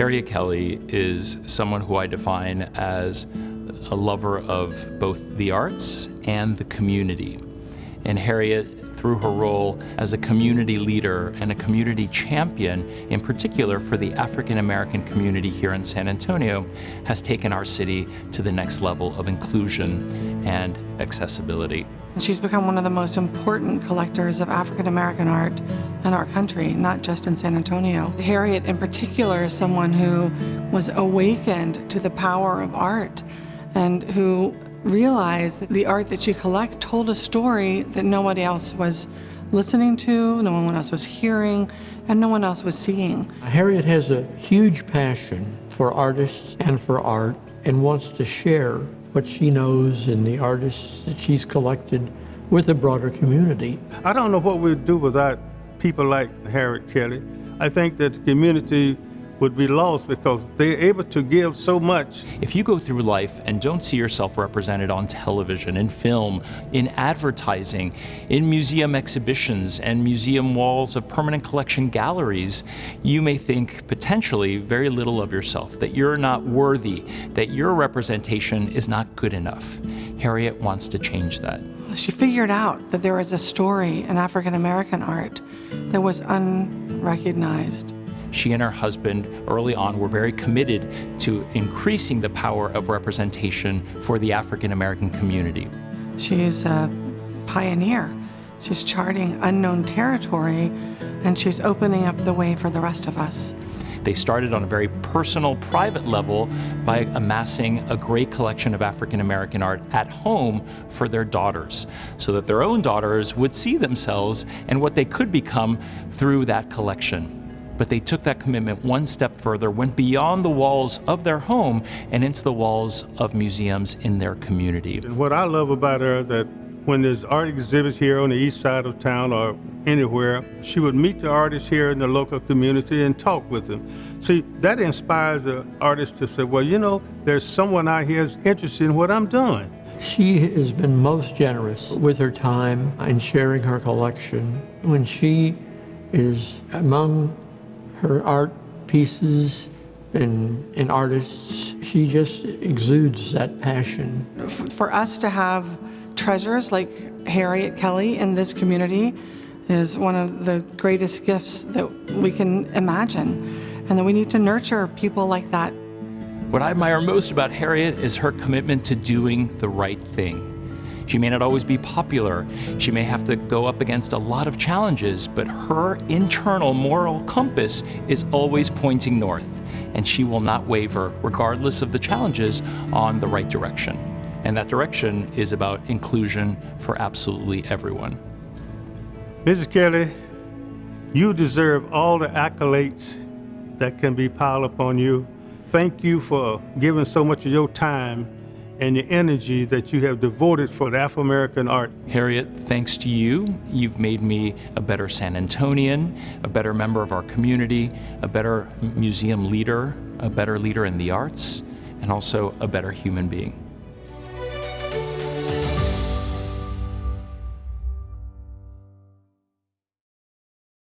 Harriet Kelley is someone who I define as a lover of both the arts and the community. And Harriet, through her role as a community leader and a community champion, in particular for the African American community here in San Antonio, has taken our city to the next level of inclusion and accessibility. She's become one of the most important collectors of African American art in our country, not just in San Antonio. Harriet in particular is someone who was awakened to the power of art and who realized that the art that she collects told a story that nobody else was listening to, no one else was hearing, and no one else was seeing. Harriet has a huge passion for artists and for art and wants to share what she knows and the artists that she's collected with the broader community. I don't know what we'd do without people like Harriet Kelley. I think that the community would be lost because they're able to give so much. If you go through life and don't see yourself represented on television, in film, in advertising, in museum exhibitions and museum walls of permanent collection galleries, you may think potentially very little of yourself, that you're not worthy, that your representation is not good enough. Harriet wants to change that. She figured out that there was a story in African American art that was unrecognized. She and her husband early on were very committed to increasing the power of representation for the African American community. She's a pioneer. She's charting unknown territory, and she's opening up the way for the rest of us. They started on a very personal, private level by amassing a great collection of African American art at home for their daughters, so that their own daughters would see themselves and what they could become through that collection. But they took that commitment one step further, went beyond the walls of their home and into the walls of museums in their community. And what I love about her, that when there's art exhibits here on the east side of town or anywhere, she would meet the artists here in the local community and talk with them. See, that inspires the artist to say, well, you know, there's someone out here who's interested in what I'm doing. She has been most generous with her time and sharing her collection. When she is among her art pieces and artists, she just exudes that passion. For us to have treasures like Harriet Kelley in this community is one of the greatest gifts that we can imagine, and that we need to nurture people like that. What I admire most about Harriet is her commitment to doing the right thing. She may not always be popular. She may have to go up against a lot of challenges, but her internal moral compass is always pointing north, and she will not waver, regardless of the challenges, on the right direction. And that direction is about inclusion for absolutely everyone. Mrs. Kelley, you deserve all the accolades that can be piled upon you. Thank you for giving so much of your time and the energy that you have devoted for the Afro-American art. Harriet, thanks to you, you've made me a better San Antonian, a better member of our community, a better museum leader, a better leader in the arts, and also a better human being.